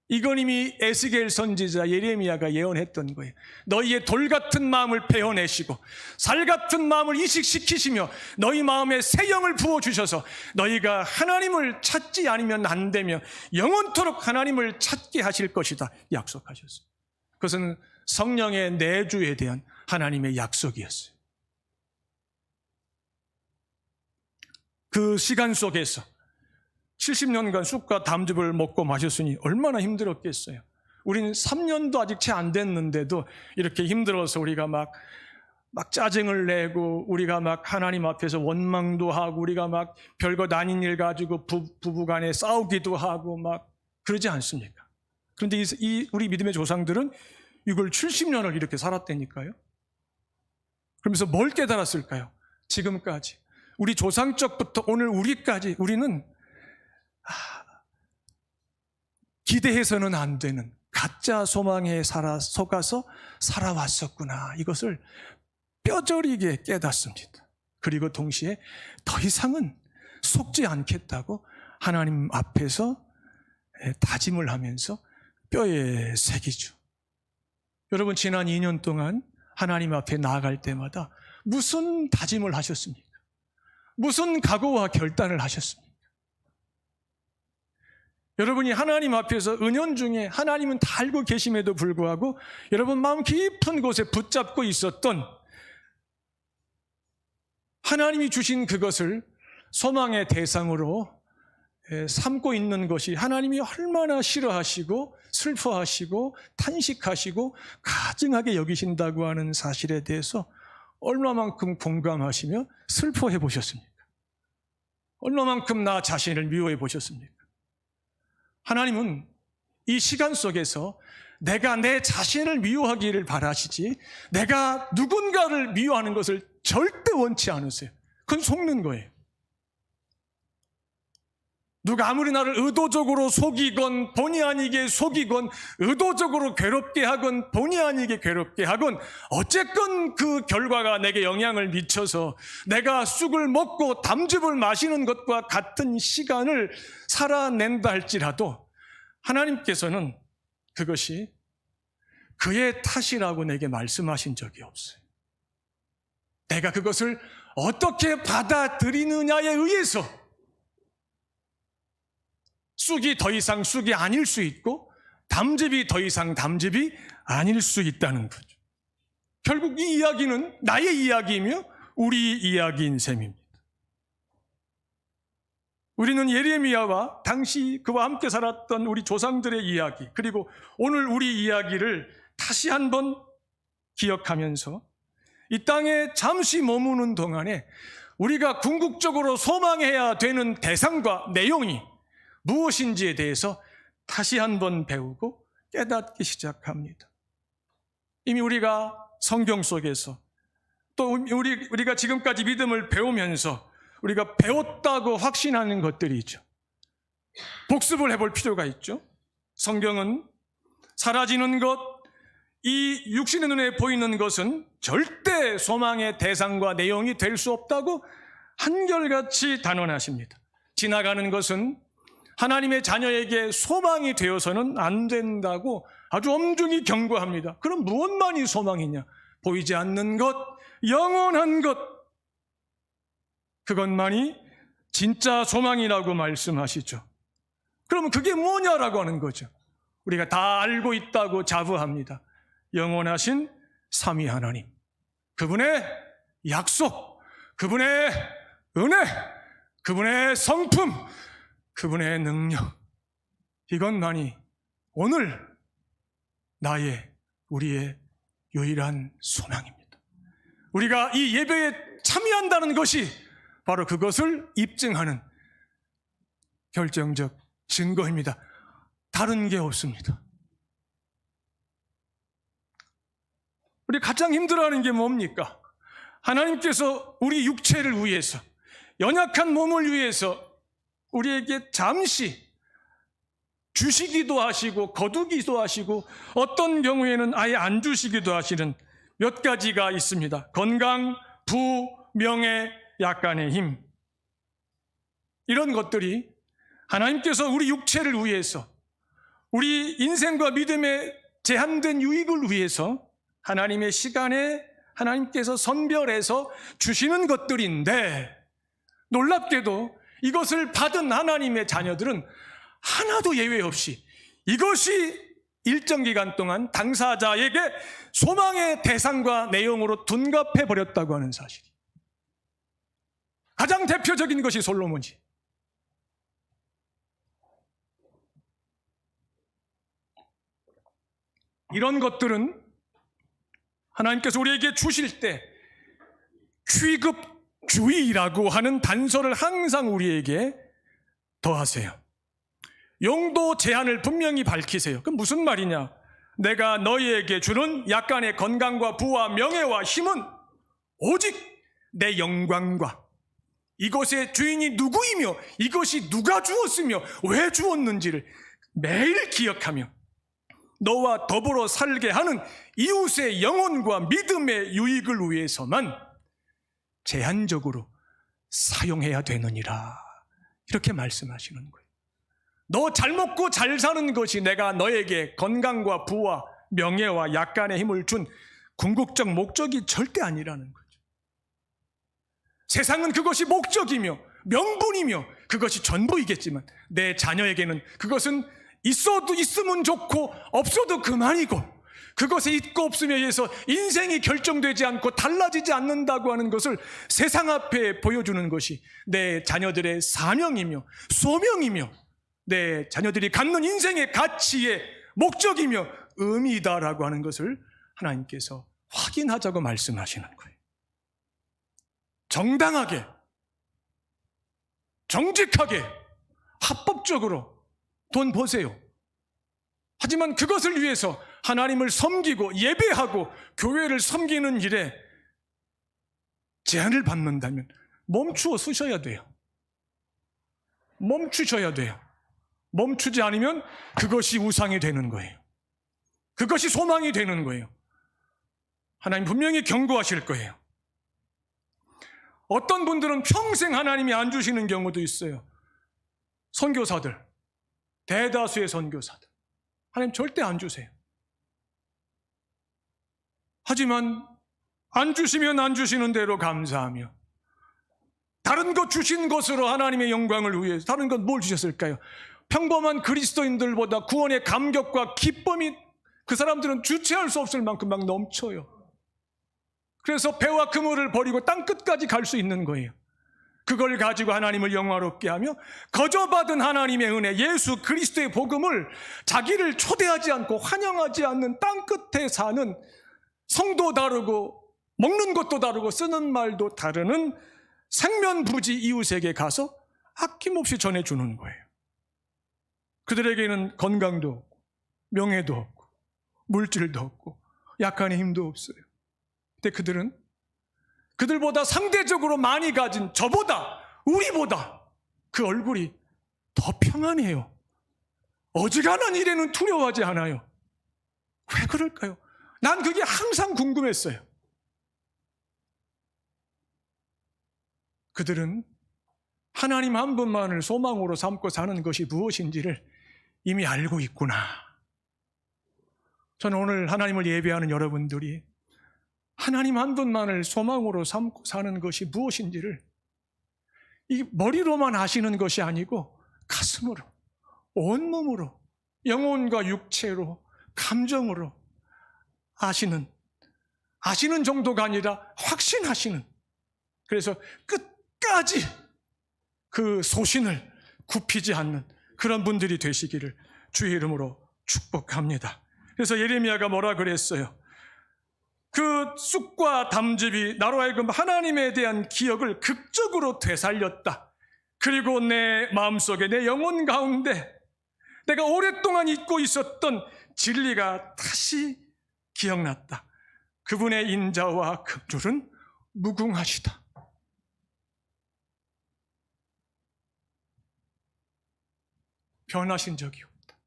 이건 이미 에스겔 선지자 예레미야가 예언했던 거예요. 너희의 돌 같은 마음을 베어내시고 살 같은 마음을 이식시키시며 너희 마음에 새 영을 부어주셔서 너희가 하나님을 찾지 않으면 안 되며 영원토록 하나님을 찾게 하실 것이다 약속하셨어요. 그것은 성령의 내주에 대한 하나님의 약속이었어요. 그 시간 속에서 70년간 쑥과 담즙을 먹고 마셨으니 얼마나 힘들었겠어요. 우린 3년도 아직 채 안 됐는데도 이렇게 힘들어서 우리가 막 짜증을 내고 우리가 막 하나님 앞에서 원망도 하고 우리가 막 별것 아닌 일 가지고 부부간에 싸우기도 하고 막 그러지 않습니까? 그런데 우리 믿음의 조상들은 이걸 70년을 이렇게 살았다니까요. 그러면서 뭘 깨달았을까요? 지금까지 우리 조상 쪽부터 오늘 우리까지 우리는 기대해서는 안 되는 가짜 소망에 속아서 살아왔었구나. 이것을 뼈저리게 깨닫습니다. 그리고 동시에 더 이상은 속지 않겠다고 하나님 앞에서 다짐을 하면서 뼈에 새기죠. 여러분 지난 2년 동안 하나님 앞에 나아갈 때마다 무슨 다짐을 하셨습니까? 무슨 각오와 결단을 하셨습니까? 여러분이 하나님 앞에서 은연중에 하나님은 다 알고 계심에도 불구하고 여러분 마음 깊은 곳에 붙잡고 있었던 하나님이 주신 그것을 소망의 대상으로 삼고 있는 것이 하나님이 얼마나 싫어하시고 슬퍼하시고 탄식하시고 가증하게 여기신다고 하는 사실에 대해서 얼마만큼 공감하시며 슬퍼해 보셨습니까? 얼마만큼 나 자신을 미워해 보셨습니까? 하나님은 이 시간 속에서 내가 내 자신을 미워하기를 바라시지 내가 누군가를 미워하는 것을 절대 원치 않으세요. 그건 속는 거예요. 누가 아무리 나를 의도적으로 속이건 본의 아니게 속이건 의도적으로 괴롭게 하건 본의 아니게 괴롭게 하건 어쨌건 그 결과가 내게 영향을 미쳐서 내가 쑥을 먹고 담즙을 마시는 것과 같은 시간을 살아낸다 할지라도 하나님께서는 그것이 그의 탓이라고 내게 말씀하신 적이 없어요. 내가 그것을 어떻게 받아들이느냐에 의해서 쑥이 더 이상 쑥이 아닐 수 있고 담즙이 더 이상 담즙이 아닐 수 있다는 거죠. 결국 이 이야기는 나의 이야기이며 우리 이야기인 셈입니다. 우리는 예레미야와 당시 그와 함께 살았던 우리 조상들의 이야기, 그리고 오늘 우리 이야기를 다시 한번 기억하면서 이 땅에 잠시 머무는 동안에 우리가 궁극적으로 소망해야 되는 대상과 내용이 무엇인지에 대해서 다시 한번 배우고 깨닫기 시작합니다. 이미 우리가 성경 속에서 또 우리가 지금까지 믿음을 배우면서 우리가 배웠다고 확신하는 것들이 있죠. 복습을 해볼 필요가 있죠. 성경은 사라지는 것, 이 육신의 눈에 보이는 것은 절대 소망의 대상과 내용이 될 수 없다고 한결같이 단언하십니다. 지나가는 것은 하나님의 자녀에게 소망이 되어서는 안 된다고 아주 엄중히 경고합니다. 그럼 무엇만이 소망이냐? 보이지 않는 것, 영원한 것, 그것만이 진짜 소망이라고 말씀하시죠. 그러면 그게 뭐냐라고 하는 거죠. 우리가 다 알고 있다고 자부합니다. 영원하신 삼위 하나님, 그분의 약속, 그분의 은혜, 그분의 성품, 그분의 능력, 이것만이 오늘 나의, 우리의 유일한 소망입니다. 우리가 이 예배에 참여한다는 것이 바로 그것을 입증하는 결정적 증거입니다. 다른 게 없습니다. 우리 가장 힘들어하는 게 뭡니까? 하나님께서 우리 육체를 위해서, 연약한 몸을 위해서 우리에게 잠시 주시기도 하시고 거두기도 하시고 어떤 경우에는 아예 안 주시기도 하시는 몇 가지가 있습니다. 건강, 부, 명예, 약간의 힘, 이런 것들이 하나님께서 우리 육체를 위해서, 우리 인생과 믿음의 제한된 유익을 위해서 하나님의 시간에 하나님께서 선별해서 주시는 것들인데, 놀랍게도 이것을 받은 하나님의 자녀들은 하나도 예외 없이 이것이 일정 기간 동안 당사자에게 소망의 대상과 내용으로 둔갑해 버렸다고 하는 사실이, 가장 대표적인 것이 솔로몬이. 이런 것들은 하나님께서 우리에게 주실 때 취급주의라고 하는 단서를 항상 우리에게 더하세요. 용도 제한을 분명히 밝히세요. 그럼 무슨 말이냐? 내가 너희에게 주는 약간의 건강과 부와 명예와 힘은 오직 내 영광과 이것의 주인이 누구이며 이것이 누가 주었으며 왜 주었는지를 매일 기억하며 너와 더불어 살게 하는 이웃의 영혼과 믿음의 유익을 위해서만 제한적으로 사용해야 되느니라, 이렇게 말씀하시는 거예요. 너 잘 먹고 잘 사는 것이 내가 너에게 건강과 부와 명예와 약간의 힘을 준 궁극적 목적이 절대 아니라는 거죠. 세상은 그것이 목적이며 명분이며 그것이 전부이겠지만 내 자녀에게는 그것은 있어도 있으면 좋고 없어도 그만이고, 그것에 있고 없음에 의해서 인생이 결정되지 않고 달라지지 않는다고 하는 것을 세상 앞에 보여주는 것이 내 자녀들의 사명이며 소명이며 내 자녀들이 갖는 인생의 가치의 목적이며 의미다라고 하는 것을 하나님께서 확인하자고 말씀하시는 거예요. 정당하게, 정직하게, 합법적으로 돈 버세요. 하지만 그것을 위해서 하나님을 섬기고 예배하고 교회를 섬기는 일에 제한을 받는다면 멈추어 쓰셔야 돼요. 멈추셔야 돼요. 멈추지 않으면 그것이 우상이 되는 거예요. 그것이 소망이 되는 거예요. 하나님 분명히 경고하실 거예요. 어떤 분들은 평생 하나님이 안 주시는 경우도 있어요. 선교사들, 대다수의 선교사들, 하나님 절대 안 주세요. 하지만 안 주시면 안 주시는 대로 감사하며 다른 것 주신 것으로 하나님의 영광을 위해서, 다른 것 뭘 주셨을까요? 평범한 그리스도인들보다 구원의 감격과 기쁨이 그 사람들은 주체할 수 없을 만큼 막 넘쳐요. 그래서 배와 그물을 버리고 땅끝까지 갈 수 있는 거예요. 그걸 가지고 하나님을 영화롭게 하며 거저받은 하나님의 은혜, 예수 그리스도의 복음을 자기를 초대하지 않고 환영하지 않는 땅끝에 사는, 성도 다르고 먹는 것도 다르고 쓰는 말도 다르는 생면부지 이웃에게 가서 아낌없이 전해주는 거예요. 그들에게는 건강도 없고 명예도 없고 물질도 없고 약간의 힘도 없어요. 근데 그들은 그들보다 상대적으로 많이 가진 저보다, 우리보다 그 얼굴이 더 평안해요. 어지간한 일에는 두려워하지 않아요. 왜 그럴까요? 난 그게 항상 궁금했어요. 그들은 하나님 한 분만을 소망으로 삼고 사는 것이 무엇인지를 이미 알고 있구나. 저는 오늘 하나님을 예배하는 여러분들이 하나님 한 분만을 소망으로 삼고 사는 것이 무엇인지를 이 머리로만 아시는 것이 아니고 가슴으로, 온몸으로, 영혼과 육체로, 감정으로 아시는 정도가 아니라 확신하시는, 그래서 끝까지 그 소신을 굽히지 않는 그런 분들이 되시기를 주의 이름으로 축복합니다. 그래서 예레미야가 뭐라 그랬어요? 그 쑥과 담즙이 나로 하여금 하나님에 대한 기억을 극적으로 되살렸다. 그리고 내 마음속에, 내 영혼 가운데 내가 오랫동안 잊고 있었던 진리가 다시 기억났다. 그분의 인자와 긍휼은 무궁하시다. 변하신 적이 없다.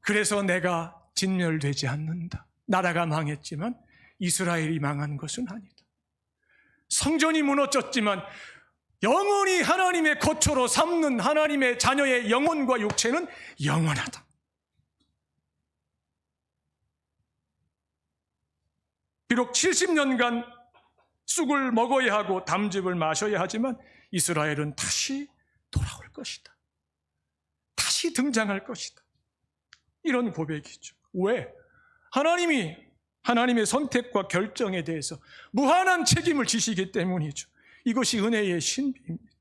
그래서 내가 진멸되지 않는다. 나라가 망했지만 이스라엘이 망한 것은 아니다. 성전이 무너졌지만 영원히 하나님의 거처로 삼는 하나님의 자녀의 영혼과 육체는 영원하다. 비록 70년간 쑥을 먹어야 하고 담즙을 마셔야 하지만 이스라엘은 다시 돌아올 것이다. 다시 등장할 것이다. 이런 고백이죠. 왜? 하나님의 선택과 결정에 대해서 무한한 책임을 지시기 때문이죠. 이것이 은혜의 신비입니다.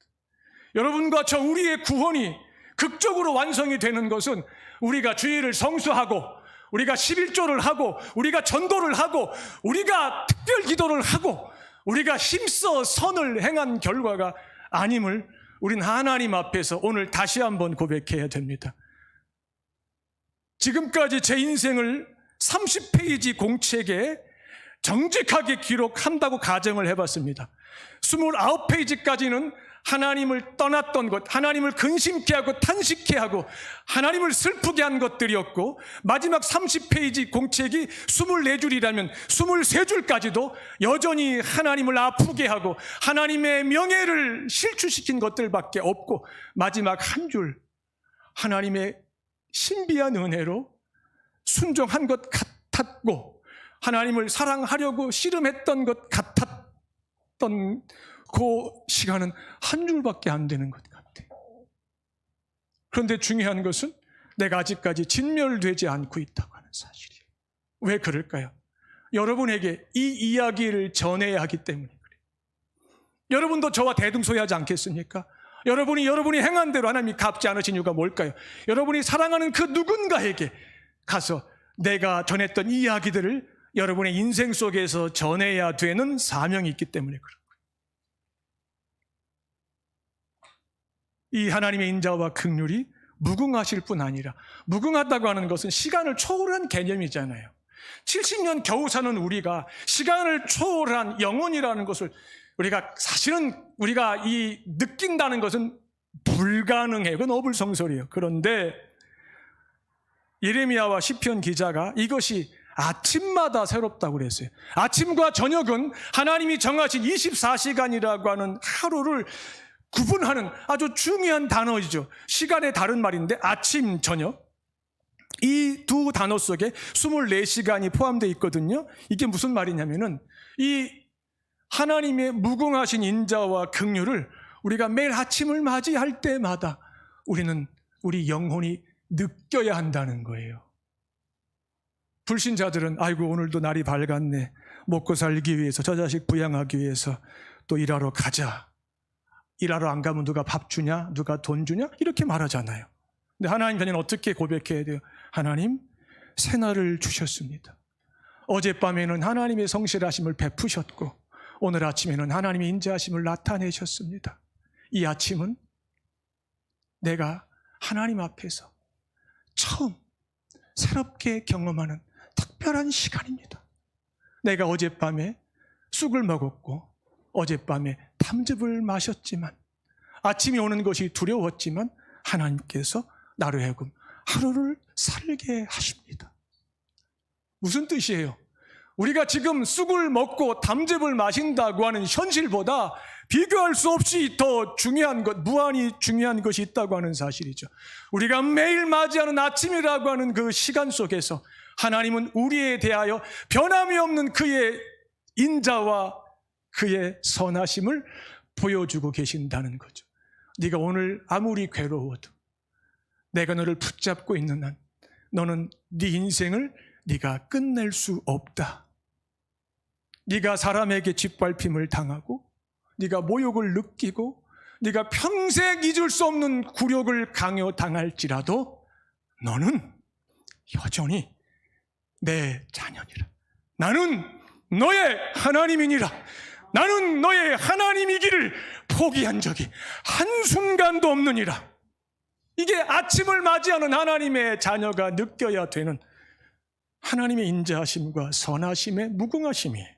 여러분과 저 우리의 구원이 극적으로 완성이 되는 것은 우리가 주일을 성수하고, 우리가 11조를 하고, 우리가 전도를 하고, 우리가 특별 기도를 하고, 우리가 힘써 선을 행한 결과가 아님을 우린 하나님 앞에서 오늘 다시 한번 고백해야 됩니다. 지금까지 제 인생을 30페이지 공책에 정직하게 기록한다고 가정을 해봤습니다. 29페이지까지는 하나님을 떠났던 것, 하나님을 근심케 하고 탄식케 하고 하나님을 슬프게 한 것들이었고, 마지막 30페이지 공책이 24줄이라면 23줄까지도 여전히 하나님을 아프게 하고 하나님의 명예를 실추시킨 것들밖에 없고, 마지막 한 줄, 하나님의 신비한 은혜로 순종한 것 같았고 하나님을 사랑하려고 씨름했던 것 같았던 그 시간은 한 줄밖에 안 되는 것 같아요. 그런데 중요한 것은 내가 아직까지 진멸되지 않고 있다고 하는 사실이에요. 왜 그럴까요? 여러분에게 이 이야기를 전해야 하기 때문에 그래요. 여러분도 저와 대등소이하지 않겠습니까? 여러분이 행한 대로 하나님이 갚지 않으신 이유가 뭘까요? 여러분이 사랑하는 그 누군가에게 가서 내가 전했던 이야기들을 여러분의 인생 속에서 전해야 되는 사명이 있기 때문에 그런 거예요. 이 하나님의 인자와 긍휼이 무궁하실 뿐 아니라, 무궁하다고 하는 것은 시간을 초월한 개념이잖아요. 70년 겨우 사는 우리가 시간을 초월한 영혼이라는 것을 우리가 사실은 우리가 느낀다는 것은 불가능해요. 그건 어불성설이에요. 그런데 예레미야와 시편 기자가 이것이 아침마다 새롭다고 그랬어요. 아침과 저녁은 하나님이 정하신 24시간이라고 하는 하루를 구분하는 아주 중요한 단어이죠. 시간의 다른 말인데 아침, 저녁. 이 두 단어 속에 24시간이 포함되어 있거든요. 이게 무슨 말이냐면은 이 하나님의 무궁하신 인자와 긍휼을 우리가 매일 아침을 맞이할 때마다 우리는 우리 영혼이 느껴야 한다는 거예요. 불신자들은 아이고 오늘도 날이 밝았네. 먹고 살기 위해서 저 자식 부양하기 위해서 또 일하러 가자. 일하러 안 가면 누가 밥 주냐? 누가 돈 주냐? 이렇게 말하잖아요. 근데 하나님 편에는 어떻게 고백해야 돼요? 하나님 새날을 주셨습니다. 어젯밤에는 하나님의 성실하심을 베푸셨고 오늘 아침에는 하나님의 인자하심을 나타내셨습니다. 이 아침은 내가 하나님 앞에서 처음 새롭게 경험하는 특별한 시간입니다. 내가 어젯밤에 쑥을 먹었고 어젯밤에 탐즙을 마셨지만 아침이 오는 것이 두려웠지만 하나님께서 나로 하여금 하루를 살게 하십니다. 무슨 뜻이에요? 우리가 지금 쑥을 먹고 탐즙을 마신다고 하는 현실보다 비교할 수 없이 더 중요한 것, 무한히 중요한 것이 있다고 하는 사실이죠. 우리가 매일 맞이하는 아침이라고 하는 그 시간 속에서 하나님은 우리에 대하여 변함이 없는 그의 인자와 그의 선하심을 보여주고 계신다는 거죠. 네가 오늘 아무리 괴로워도 내가 너를 붙잡고 있는 한 너는 네 인생을 네가 끝낼 수 없다. 네가 사람에게 짓밟힘을 당하고 네가 모욕을 느끼고 네가 평생 잊을 수 없는 굴욕을 강요당할지라도 너는 여전히 내 자녀니라. 나는 너의 하나님이니라. 나는 너의 하나님이기를 포기한 적이 한순간도 없느니라. 이게 아침을 맞이하는 하나님의 자녀가 느껴야 되는 하나님의 인자하심과 선하심의 무궁하심이에요.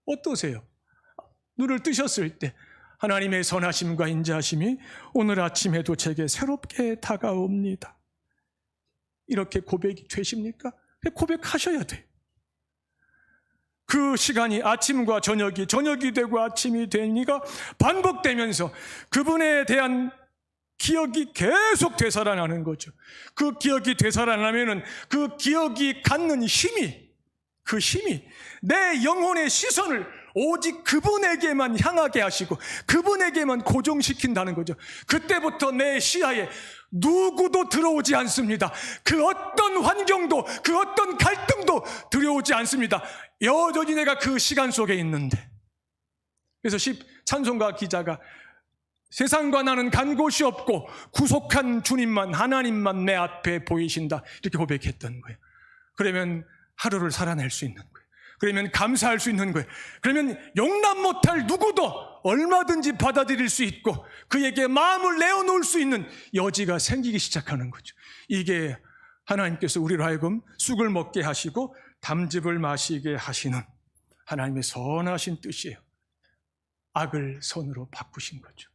어떠세요? 눈을 뜨셨을 때 하나님의 선하심과 인자하심이 오늘 아침에도 제게 새롭게 다가옵니다. 이렇게 고백이 되십니까? 고백하셔야 돼요. 그 시간이 아침과 저녁이 되고 아침이 되니까 반복되면서 그분에 대한 기억이 계속 되살아나는 거죠. 그 기억이 되살아나면은 그 기억이 갖는 힘이, 그 힘이 내 영혼의 시선을 오직 그분에게만 향하게 하시고 그분에게만 고정시킨다는 거죠. 그때부터 내 시야에 누구도 들어오지 않습니다. 그 어떤 환경도 그 어떤 갈등도 들어오지 않습니다. 여전히 내가 그 시간 속에 있는데. 그래서 찬송가 기자가 세상과 나는 간 곳이 없고 구속한 주님만 하나님만 내 앞에 보이신다 이렇게 고백했던 거예요. 그러면 하루를 살아낼 수 있는 거예요. 그러면 감사할 수 있는 거예요. 그러면 용납 못할 누구도 얼마든지 받아들일 수 있고 그에게 마음을 내어놓을 수 있는 여지가 생기기 시작하는 거죠. 이게 하나님께서 우리로 하여금 쑥을 먹게 하시고 담즙을 마시게 하시는 하나님의 선하신 뜻이에요. 악을 선으로 바꾸신 거죠.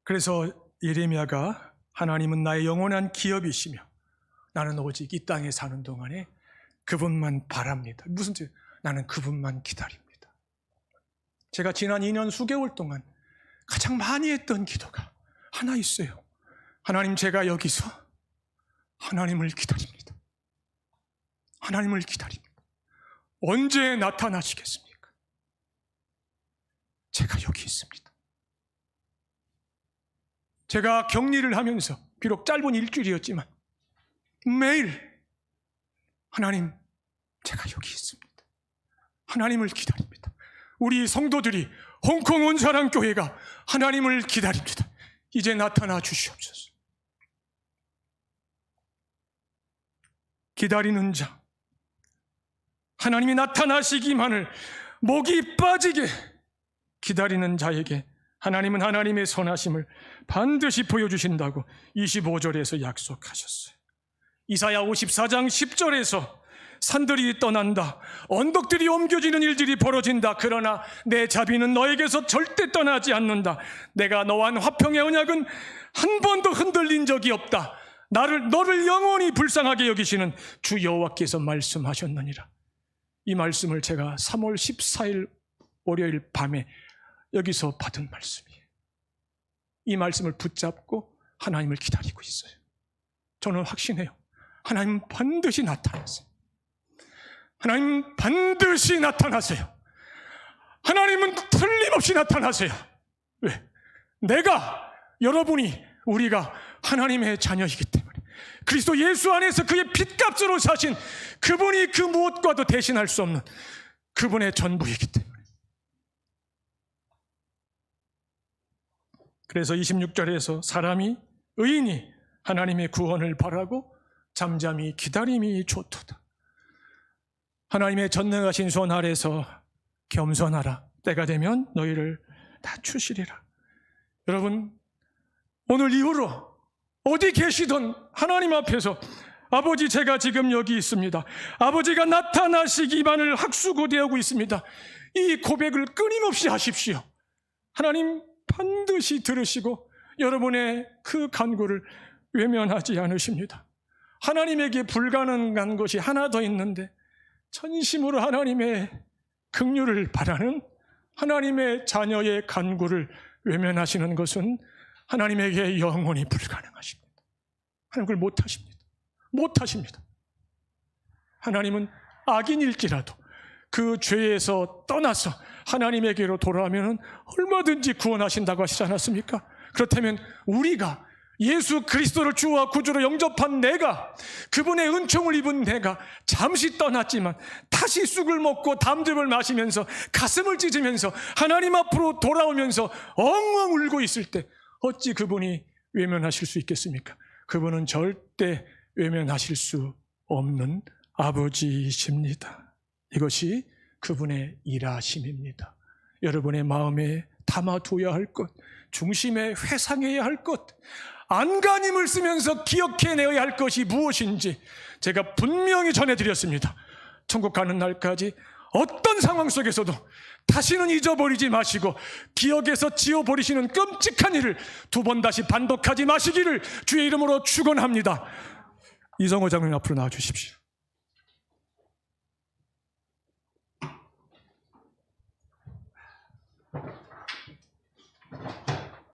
그래서 예레미야가 하나님은 나의 영원한 기업이시며 나는 오직 이 땅에 사는 동안에 그분만 바랍니다. 무슨 뜻? 나는 그분만 기다립니다. 제가 지난 2년 수개월 동안 가장 많이 했던 기도가 하나 있어요. 하나님, 제가 여기서 하나님을 기다립니다. 하나님을 기다립니다. 언제 나타나시겠습니까? 제가 여기 있습니다. 제가 격리를 하면서 비록 짧은 일주일이었지만 매일 하나님, 제가 여기 있습니다. 하나님을 기다립니다. 우리 성도들이 홍콩 온사랑교회가 하나님을 기다립니다. 이제 나타나 주시옵소서. 기다리는 자, 하나님이 나타나시기만을 목이 빠지게 기다리는 자에게 하나님은 하나님의 선하심을 반드시 보여주신다고 25절에서 약속하셨어요. 이사야 54장 10절에서 산들이 떠난다, 언덕들이 옮겨지는 일들이 벌어진다. 그러나 내 자비는 너에게서 절대 떠나지 않는다. 내가 너와 한 화평의 언약은 한 번도 흔들린 적이 없다. 너를 영원히 불쌍하게 여기시는 주 여호와께서 말씀하셨느니라. 이 말씀을 제가 3월 14일 월요일 밤에 여기서 받은 말씀이에요. 이 말씀을 붙잡고 하나님을 기다리고 있어요. 저는 확신해요. 하나님 반드시 나타나세요. 하나님 반드시 나타나세요. 하나님은 틀림없이 나타나세요. 왜? 여러분이, 우리가 하나님의 자녀이기 때문에, 그리스도 예수 안에서 그의 핏값으로 사신 그분이 그 무엇과도 대신할 수 없는 그분의 전부이기 때문에. 그래서 26절에서 사람이, 의인이 하나님의 구원을 바라고 잠잠히 기다림이 좋도다. 하나님의 전능하신 손 아래서 겸손하라. 때가 되면 너희를 낮추시리라. 여러분, 오늘 이후로 어디 계시든 하나님 앞에서, 아버지, 제가 지금 여기 있습니다. 아버지가 나타나시기만을 학수고대하고 있습니다. 이 고백을 끊임없이 하십시오. 하나님 반드시 들으시고 여러분의 그 간구를 외면하지 않으십니다. 하나님에게 불가능한 것이 하나 더 있는데, 전심으로 하나님의 긍휼을 바라는 하나님의 자녀의 간구를 외면하시는 것은 하나님에게 영원히 불가능하십니다. 하나님 그걸 못하십니다. 하나님은 악인일지라도 그 죄에서 떠나서 하나님에게로 돌아오면 얼마든지 구원하신다고 하시지 않았습니까? 그렇다면 우리가 예수 그리스도를 주와 구주로 영접한 내가, 그분의 은총을 입은 내가 잠시 떠났지만 다시 쑥을 먹고 담즙을 마시면서 가슴을 찢으면서 하나님 앞으로 돌아오면서 엉엉 울고 있을 때 어찌 그분이 외면하실 수 있겠습니까? 그분은 절대 외면하실 수 없는 아버지이십니다. 이것이 그분의 일하심입니다. 여러분의 마음에 담아두어야 할 것, 중심에 회상해야 할 것, 안간힘을 쓰면서 기억해내야 할 것이 무엇인지 제가 분명히 전해드렸습니다. 천국 가는 날까지 어떤 상황 속에서도 다시는 잊어버리지 마시고 기억에서 지워버리시는 끔찍한 일을 두 번 다시 반복하지 마시기를 주의 이름으로 축원합니다. 이성호 장로님 앞으로 나와주십시오.